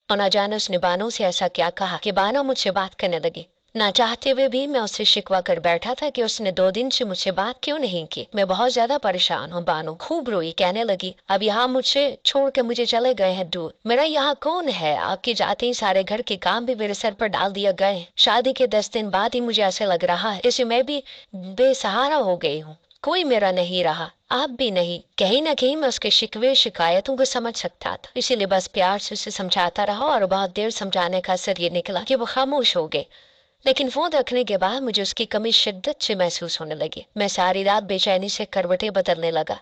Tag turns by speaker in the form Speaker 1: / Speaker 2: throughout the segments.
Speaker 1: और न जाने उसने बानो से ऐसा क्या कहा कि बानो मुझसे बात करने लगी। ना चाहते हुए भी मैं उससे शिकवा कर बैठा था कि उसने 2 दिन से मुझसे बात क्यों नहीं की। मैं बहुत ज्यादा परेशान हूँ। बानो खूब रोई, कहने लगी अब यहाँ मुझसे छोड़ के मुझे चले गए हैं दूर। मेरा यहाँ कौन है? आपके जाते ही सारे घर के काम भी मेरे सर पर डाल दिया गए। शादी के 10 दिन बाद ही मुझे ऐसे लग रहा है जैसे मैं भी बेसहारा हो गई हूँ। कोई मेरा नहीं रहा, आप भी नहीं। कहीं ना कहीं मैं उसके शिकवे शिकायतों को समझ सकता था, इसीलिए बस प्यार से उसे समझाता रहा और बहुत देर समझाने का असर ये निकला कि वो खामोश हो गए। लेकिन फोन रखने के बाद मुझे उसकी कमी शिद्दत से महसूस होने लगी। मैं सारी रात बेचैनी से करवटें बदलने लगा।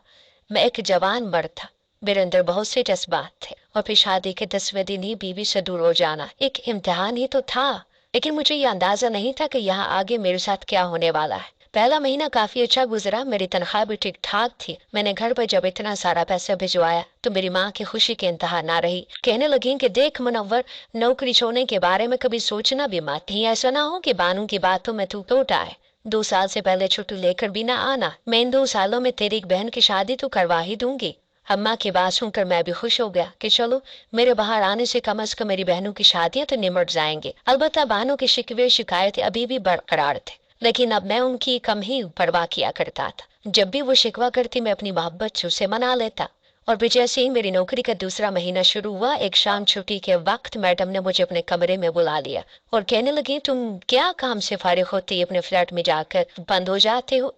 Speaker 1: मैं एक जवान मर्द था, मेरे अंदर बहुत से जज्बात थे, और फिर शादी के 10वें दिन ही बीवी से दूर हो जाना एक इम्तिहान ही तो था। लेकिन मुझे ये अंदाजा नहीं था कि यहाँ आगे मेरे साथ क्या होने वाला है। पहला महीना काफी अच्छा गुजरा, मेरी तनख्वाह भी ठीक ठाक थी। मैंने घर पर जब इतना सारा पैसा भिजवाया तो मेरी माँ की खुशी की इंतहा ना रही। कहने लगी कि देख मुनव्वर, नौकरी छोड़ने के बारे में कभी सोचना भी मत। कहीं ऐसा ना हो कि बानू की बातों में तू टूट आए। 2 साल से पहले छुट्टी लेकर भी ना आना। मैं इन 2 सालों में तेरी एक बहन की शादी तो करवा ही दूंगी। अम्मा की बात सुनकर मैं भी खुश हो गया कि चलो, मेरे बाहर आने से कम अज कम मेरी बहनों की शादियां तो निमट जाएंगी। अलबत्ता बहनों के शिकवे शिकायतें अभी भी बरकरार थे, लेकिन अब मैं उनकी कम ही परवाह किया करता था। जब भी वो शिकवा करती मैं अपनी मोहब्बत से उसे मना लेता। और फिर जैसे ही मेरी नौकरी का दूसरा महीना शुरू हुआ, एक शाम छुट्टी के वक्त मैडम ने मुझे अपने कमरे में बुला लिया और कहने लगी तुम क्या काम से फारिग होती अपने फ्लैट में जाकर बंद हो जाते हो?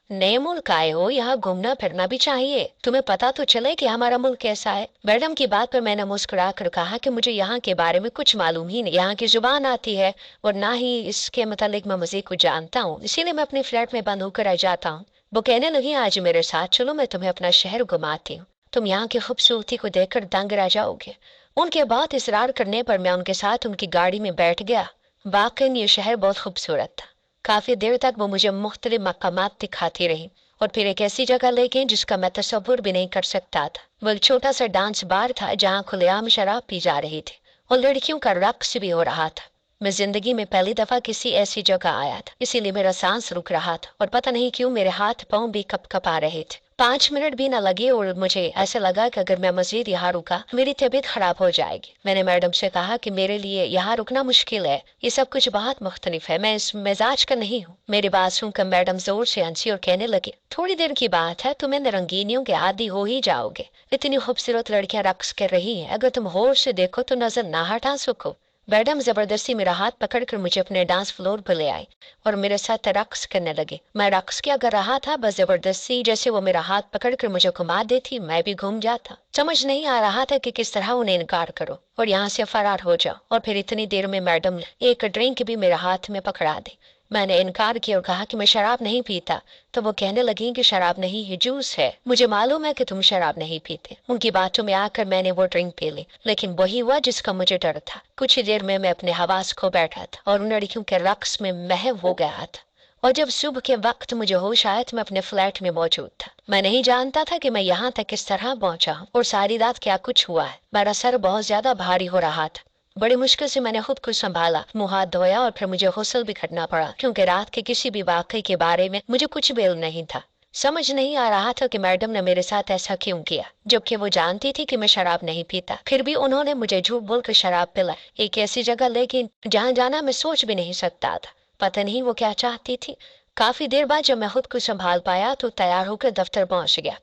Speaker 1: नए मुल्क आए हो, यहाँ घूमना फिरना भी चाहिए। तुम्हें पता तो चले कि हमारा मुल्क कैसा है। मैडम की बात पर मैंने मुस्कुरा कर कहा कि मुझे यहाँ के बारे में कुछ मालूम ही नहीं। यहाँ की जुबान आती है और ना ही इसके मतलब मैं मज़े को जानता हूँ, इसीलिए मैं अपने फ्लैट में बंद होकर आ जाता हूँ। वो कहने लगी आज मेरे साथ चलो, मैं तुम्हें अपना शहर घुमाती हूँ। तुम यहाँ की खूबसूरती को देखकर दंग रह जाओगे। उनके बाद इसरार करने पर मैं उनके साथ उनकी गाड़ी में बैठ गया। वाकई ये शहर बहुत खूबसूरत था। काफी देर तक वो मुझे मुख्तलिफ मकामात दिखाती रही और फिर एक ऐसी जगह ले गई जिसका मैं तस्वुर भी नहीं कर सकता था। वो एक छोटा सा डांस बार था जहाँ खुलेआम शराब पी जा रही थी और लड़कियों का रक्स भी हो रहा था। मैं जिंदगी में पहली दफा किसी ऐसी जगह आया था, इसीलिए मेरा सांस रुक रहा था और पता नहीं क्यों मेरे हाथ पांव भी कप आ रहे थे। 5 मिनट भी न लगे और मुझे ऐसा लगा कि अगर मैं मजीद यहाँ रुका मेरी तबीयत खराब हो जाएगी। मैंने मैडम से कहा कि मेरे लिए यहाँ रुकना मुश्किल है, ये सब कुछ बहुत मुख्तलिफ है, मैं इस मिजाज का नहीं हूँ। मेरी बात सुनकर मैडम जोर से हंसी और कहने लगी थोड़ी देर की बात है, तुम्हें रंगीनियों के आदी हो ही जाओगे। इतनी खूबसूरत लड़कियां रक्स कर रही हैं, अगर तुम होश से देखो तो नजर ना हटा सको। मैडम जबरदस्ती मेरा हाथ पकड़कर मुझे अपने डांस फ्लोर पर ले आई और मेरे साथ रक्स करने लगे। मैं रक्स क्या कर रहा था, बस जबरदस्ती जैसे वो मेरा हाथ पकड़कर मुझे घुमा देती मैं भी घूम जाता। समझ नहीं आ रहा था कि किस तरह उन्हें इनकार करो और यहाँ से फरार हो जाओ। और फिर इतनी देर में मैडम ने एक ड्रिंक भी मेरे हाथ में पकड़ा दी। मैंने इनकार किया और कहा कि मैं शराब नहीं पीता। तो वो कहने लगी कि शराब नहीं, ये जूस है। मुझे मालूम है कि तुम शराब नहीं पीते। उनकी बातों में आकर मैंने वो ड्रिंक पी ली, लेकिन वही हुआ जिसका मुझे डर था। कुछ ही देर में मैं अपने हवास खो बैठा था और उन लड़कियों के रक्स में महव हो गया था। और जब सुबह के वक्त मुझे होश आया तो मैं अपने फ्लैट में मौजूद था। मैं नहीं जानता था कि मैं यहाँ तक किस तरह पहुंचा हूँ और सारी रात क्या कुछ हुआ है। मेरा सर बहुत ज्यादा भारी हो रहा था। बड़ी मुश्किल से मैंने खुद को संभाला, मुंह हाथ धोया और फिर मुझे गुस्ल भी करना पड़ा, क्योंकि रात के किसी भी वाकई के बारे में मुझे कुछ भी इल्म नहीं था। समझ नहीं आ रहा था कि मैडम ने मेरे साथ ऐसा क्यों किया, जबकि वो जानती थी कि मैं शराब नहीं पीता। फिर भी उन्होंने मुझे झूठ बोलकर शराब पिला, एक ऐसी जगह लेकिन जहाँ जाना मैं सोच भी नहीं सकता था। पता नहीं वो क्या चाहती थी। काफी देर बाद जब मैं खुद को संभाल पाया तो तैयार होकर दफ्तर पहुंच गया।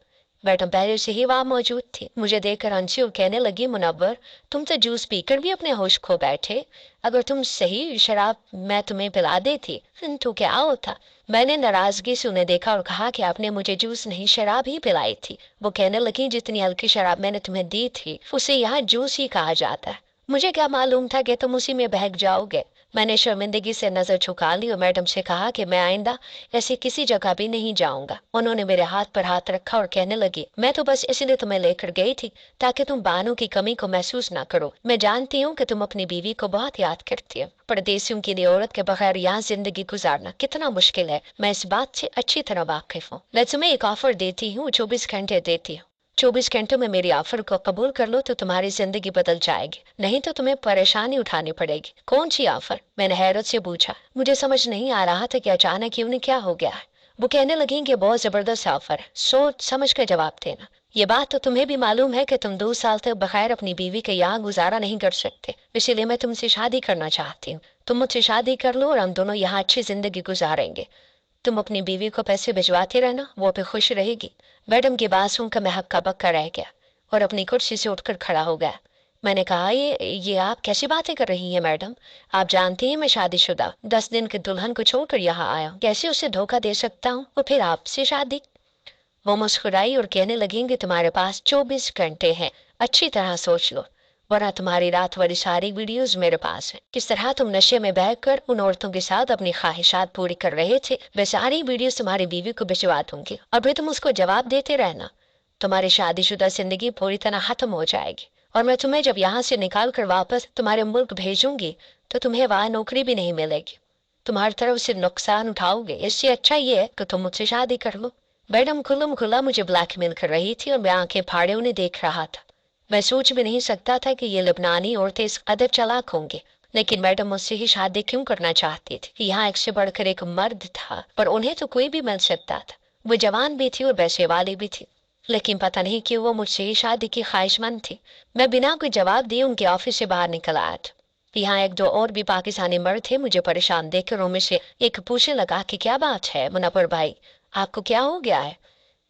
Speaker 1: मैडम पहले से ही वहां मौजूद थी। मुझे देखकर हंसी और कहने लगी मुनव्वर, तुम तो जूस पीकर भी अपने होश खो बैठे। अगर तुम सही शराब मैं तुम्हें पिला देती तो क्या होता। मैंने नाराजगी से उन्हें देखा और कहा कि आपने मुझे जूस नहीं शराब ही पिलाई थी। वो कहने लगी जितनी हल्की शराब मैंने तुम्हें दी थी उसे यहाँ जूस ही कहा जाता है। मुझे क्या मालूम था कि तुम उसी में बहक जाओगे। मैंने शर्मिंदगी से नजर झुका ली और मैडम से कहा कि मैं आइंदा ऐसी किसी जगह भी नहीं जाऊंगा। उन्होंने मेरे हाथ पर हाथ रखा और कहने लगी मैं तो बस इसलिए तुम्हें लेकर गई थी ताकि तुम बानू की कमी को महसूस ना करो। मैं जानती हूँ कि तुम अपनी बीवी को बहुत याद करती हो। परदेसियों के लिए औरत के बगैर यहाँ जिंदगी गुजारना कितना मुश्किल है, मैं इस बात से अच्छी तरह वाकिफ हूँ। मैं तुम्हें एक ऑफर देती हूँ, 24 घंटे देती हूँ। 24 घंटों में मेरी ऑफर को कबूल कर लो तो तुम्हारी जिंदगी बदल जाएगी, नहीं तो तुम्हें परेशानी उठानी पड़ेगी। कौन सी ऑफर? मैंने हैरत से पूछा। मुझे समझ नहीं आ रहा था कि अचानक ही उन्हें क्या हो गया है। वो कहने लगी कि बहुत जबरदस्त ऑफर है, सोच समझ कर जवाब देना। ये बात तो तुम्हें भी मालूम है कि तुम 2 साल तक बगैर अपनी बीवी के यहाँ गुजारा नहीं कर सकते, इसीलिए मैं तुमसे शादी करना चाहती हूँ। तुम मुझसे शादी कर लो और हम दोनों यहाँ अच्छी जिंदगी गुजारेंगे। तुम अपनी बीवी को पैसे भिजवाते रहना, वो भी खुश रहेगी। मैडम की बात सुनकर मैं हक्का बक्का रह गया और अपनी कुर्सी से उठकर खड़ा हो गया। मैंने कहा, ये आप कैसी बातें कर रही हैं मैडम? आप जानती हैं मैं शादीशुदा 10 दिन के दुल्हन को छोड़कर यहाँ आया हूँ, कैसे उसे धोखा दे सकता हूँ और फिर आपसे शादी? वो मुस्कुराई और कहने लगी कि तुम्हारे पास 24 घंटे हैं, अच्छी तरह सोच लो, वरना तुम्हारी रात वाली सारी वीडियोस मेरे पास हैं। किस तरह तुम नशे में बहकर उन औरतों के साथ अपनी ख्वाहिशात पूरी कर रहे थे, वे सारी वीडियोस तुम्हारी बीवी को भिजवा दूंगी और फिर तुम उसको जवाब देते रहना। तुम्हारी शादीशुदा जिंदगी पूरी तरह खत्म हो जाएगी और मैं तुम्हें जब यहाँ से निकाल कर वापस तुम्हारे मुल्क भेजूंगी तो तुम्हें वहाँ नौकरी भी नहीं मिलेगी। तुम हर तरफ से नुकसान उठाओगे, इससे अच्छा ये है कि तुम मुझसे शादी कर लो। मैडम खुल्लम खुल्ला मुझे ब्लैकमेल कर रही थी और मैं आंखें फाड़े उन्हें देख रहा था। मैं सोच भी नहीं सकता था कि ये लबनानी औरतें इस कदर चालाक होंगी। लेकिन मैडम मुझसे ही शादी क्यों करना चाहती थी? यहाँ एक से बढ़कर एक मर्द था, पर उन्हें तो कोई भी मिल सकता था। वो जवान भी थी और पैसे वाली भी थी, लेकिन पता नहीं क्यों वो मुझसे ही शादी की ख्वाहिशमंद थी। मैं बिना कोई जवाब दिए उनके ऑफिस से बाहर निकल आया था। यहाँ एक दो और भी पाकिस्तानी मर्द थे, मुझे परेशान देखकर उनमें से एक पूछने लगा कि क्या बात है मुनव्वर भाई, आपको क्या हो गया है?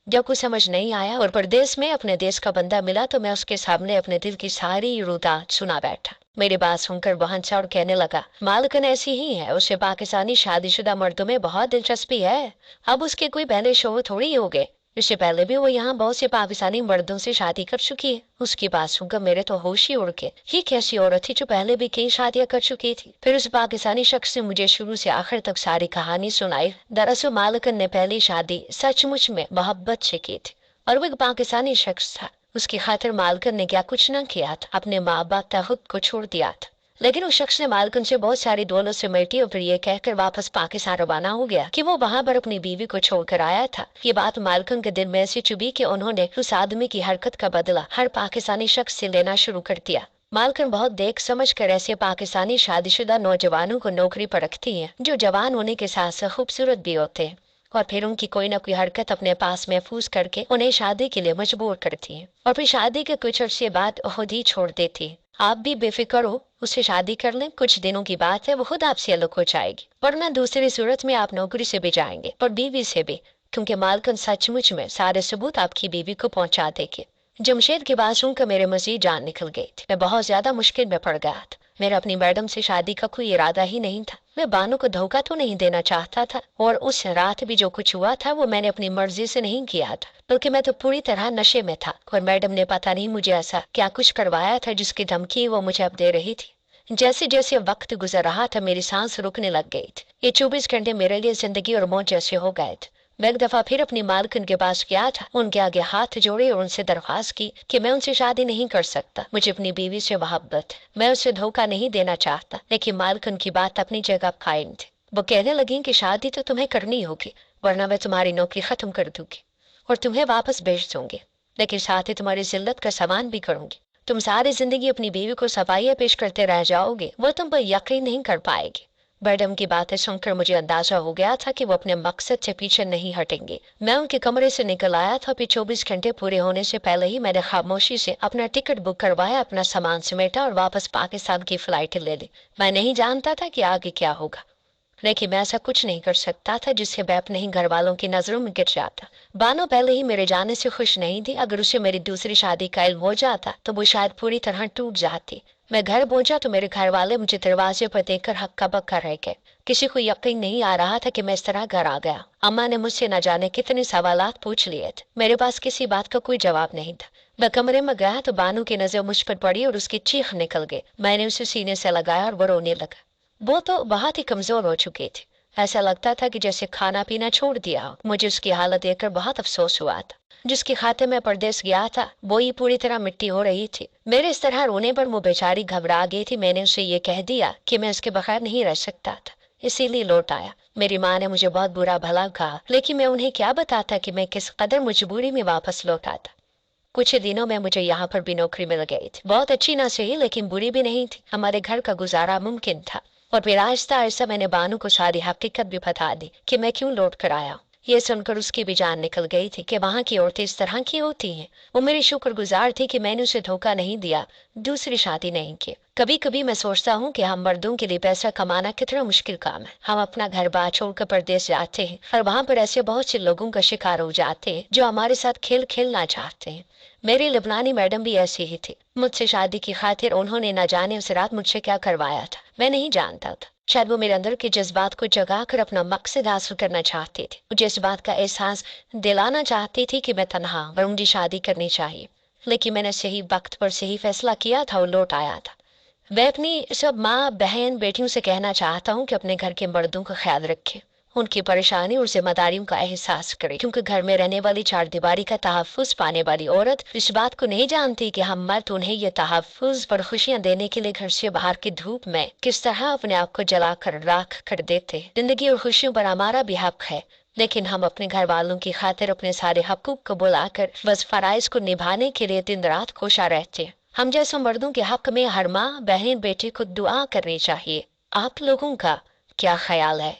Speaker 1: जब कुछ समझ नहीं आया और परदेश में अपने देश का बंदा मिला तो मैं उसके सामने अपने दिल की सारी रुदात सुना बैठा। मेरी बात सुनकर वह हंसा और कहने लगा, मालकन ऐसी ही है, उसे पाकिस्तानी शादीशुदा मर्दों में बहुत दिलचस्पी है। अब उसके कोई पहले शो थोड़ी हो गए, इससे पहले भी वो यहाँ बहुत से पाकिस्तानी मर्दों से शादी कर चुकी है। उसकी बात सुनकर मेरे तो होश ही उड़ गए। ये कैसी औरत थी जो पहले भी कई शादियां कर चुकी थी? फिर उस पाकिस्तानी शख्स ने मुझे शुरू से आखिर तक सारी कहानी सुनाई। दरअसल मालकन ने पहली शादी सचमुच में मोहब्बत से की थी और वो एक पाकिस्तानी शख्स था। उसकी खातिर मालकन ने क्या कुछ न किया था, अपने माँ बाप तक खुद को छोड़ दिया था। लेकिन उस शख्स ने मालकन से बहुत सारी दौलत से मिटी और फिर ये कहकर वापस पाकिस्तान रवाना हो गया कि वो वहां पर अपनी बीवी को छोड़कर आया था। ये बात मालकन के दिल में ऐसी चुभी कि उन्होंने उस आदमी की हरकत का बदला हर पाकिस्तानी शख्स से लेना शुरू कर दिया। मालकन बहुत देख समझ कर ऐसे पाकिस्तानी शादीशुदा नौजवानों को नौकरी पर रखती है जो जवान होने के साथ साथ खूबसूरत भी होते हैं, और फिर उनकी कोई ना कोई हरकत अपने पास महफूज करके उन्हें शादी के लिए मजबूर करती है और फिर शादी के कुछ अर्से बाद खुद ही छोड़ देती है। आप भी बेफिक्र हो, उससे शादी कर लें, कुछ दिनों की बात है, वो खुद आपसे अलग हो जाएगी, वरना दूसरी सूरत में आप नौकरी से भी जाएंगे और बीवी से भी, क्योंकि मालकन सचमुच में सारे सबूत आपकी बीवी को पहुंचा देगी। जमशेद की बात सुनकर मेरे मजीद जान निकल गई थी। मैं बहुत ज्यादा मुश्किल में पड़ गया था। मेरा अपनी मैडम से शादी का कोई इरादा ही नहीं था। मैं बानो को धोखा तो नहीं देना चाहता था और उस रात भी जो कुछ हुआ था वो मैंने अपनी मर्जी से नहीं किया था, बल्कि मैं तो पूरी तरह नशे में था और मैडम ने पता नहीं मुझे ऐसा क्या कुछ करवाया था जिसकी धमकी वो मुझे अब दे रही थी। जैसे जैसे वक्त गुजर रहा था मेरी सांस रुकने लग गई थी। ये 24 घंटे मेरे लिए जिंदगी और मौत जैसे हो गए थे। मैं एक दफा फिर अपनी मालकिन के पास गया था, उनके आगे हाथ जोड़े और उनसे दरख्वास्त की कि मैं उनसे शादी नहीं कर सकता, मुझे अपनी बीवी से मोहब्बत, मैं उसे धोखा नहीं देना चाहता। लेकिन मालकिन की बात अपनी जगह कायम थी। वो कहने लगी कि शादी तो तुम्हें करनी होगी, वरना मैं तुम्हारी नौकरी खत्म कर दूंगी और तुम्हें वापस भेज दूंगी, लेकिन साथ ही तुम्हारी जिल्लत का सामान भी करूंगी। तुम सारी जिंदगी अपनी बीवी को सफाइयाँ पेश करते रह जाओगे, वो तुम पर यकीन नहीं कर पाएगी। मैडम की बातें सुनकर मुझे अंदाजा हो गया था कि वो अपने मकसद से पीछे नहीं हटेंगे। मैं उनके कमरे से निकल आया था। फिर 24 घंटे पूरे होने से पहले ही मैंने खामोशी से अपना टिकट बुक करवाया, अपना सामान समेटा और वापस पाकिस्तान की फ्लाइट ले ली। मैं नहीं जानता था कि आगे क्या होगा, लेकिन मैं ऐसा कुछ नहीं कर सकता था जिससे मैं अपने ही घर वालों की नजरों में गिर जाता। बानो पहले ही मेरे जाने से खुश नहीं थी। अगर उसे मेरी दूसरी शादी का इल्म हो जाता तो वो शायद पूरी तरह टूट जाती। मैं घर पहुंचा तो मेरे घर वाले मुझे दरवाजे पर देखकर हक्का बक्का रह गए। किसी को यकीन नहीं आ रहा था कि मैं इस तरह घर आ गया। अम्मा ने मुझसे न जाने कितने सवालात पूछ लिए थे, मेरे पास किसी बात का कोई जवाब नहीं था। मैं कमरे में गया तो बानू की नजर मुझ पर पड़ी और उसकी चीख निकल गई। मैंने उसे सीने से लगाया और वो रोने लगा। वो तो बहुत ही कमजोर हो चुकी थी, ऐसा लगता था कि जैसे खाना पीना छोड़ दिया हो। मुझे उसकी हालत देखकर बहुत अफसोस हुआ था। जिसके खाते में परदेश गया था वो ही पूरी तरह मिट्टी हो रही थी। मेरे इस तरह रोने पर वो बेचारी घबरा गई थी। मैंने उसे ये कह दिया कि मैं उसके बगैर नहीं रह सकता था, इसीलिए लौट आया। मेरी माँ ने मुझे बहुत बुरा भला कहा, लेकिन मैं उन्हें क्या बताता कि मैं किस कदर मजबूरी में वापस लौटा था। कुछ दिनों में मुझे यहाँ पर भी नौकरी मिल गई थी। बहुत अच्छी ना सही, लेकिन बुरी भी नहीं थी। हमारे घर का गुजारा मुमकिन था। और फिर आहिस्ता आहिस्ता मैंने बानू को सारी हकीकत भी बता दी कि मैं क्यों लौट कर आया। ये सुनकर उसकी भी जान निकल गई थी कि वहाँ की औरतें इस तरह की होती हैं। वो मेरी शुक्रगुजार थी कि मैंने उसे धोखा नहीं दिया, दूसरी शादी नहीं की। कभी कभी मैं सोचता हूँ कि हम मर्दों के लिए पैसा कमाना कितना मुश्किल काम है। हम अपना घर बार छोड़कर परदेश जाते हैं और वहाँ पर ऐसे बहुत से लोगों का शिकार हो जाते हैं जो हमारे साथ खेल खेलना चाहते हैं। मेरी लबनानी मैडम भी ऐसी ही थी। मुझसे शादी की खातिर उन्होंने न जाने उस रात मुझसे क्या करवाया था, मैं नहीं जानता था। शायद वो मेरे अंदर के जज्बात को जगा कर अपना मकसद हासिल करना चाहती थी। मुझे इस बात का एहसास दिलाना चाहती थी कि मैं तनहा और मुझे शादी करनी चाहिए। लेकिन मैंने सही वक्त पर सही फैसला किया था और लौट आया था। मैं अपनी सब माँ बहन बेटियों से कहना चाहता हूँ कि अपने घर के मर्दों का ख्याल रखें, उनकी परेशानी और जिम्मेदारियों का एहसास करें, क्योंकि घर में रहने वाली चार दीवारी का तहफ़्फ़ुज़ पाने वाली औरत इस बात को नहीं जानती कि हम मर्द उन्हें ये तहफ़्फ़ुज़ पर खुशियाँ देने के लिए घर से बाहर की धूप में किस तरह अपने आप को जला कर राख कर देते। जिंदगी और खुशियों पर हमारा भी हक है, लेकिन हम अपने घर वालों की खातिर अपने सारे हकूक को बुलाकर बस फराइज को निभाने के लिए दिन रात कोशा रहते हैं। हम जैसे मर्दों के हक में हर माँ बहन बेटे को दुआ करनी चाहिए। आप लोगों का क्या ख्याल है?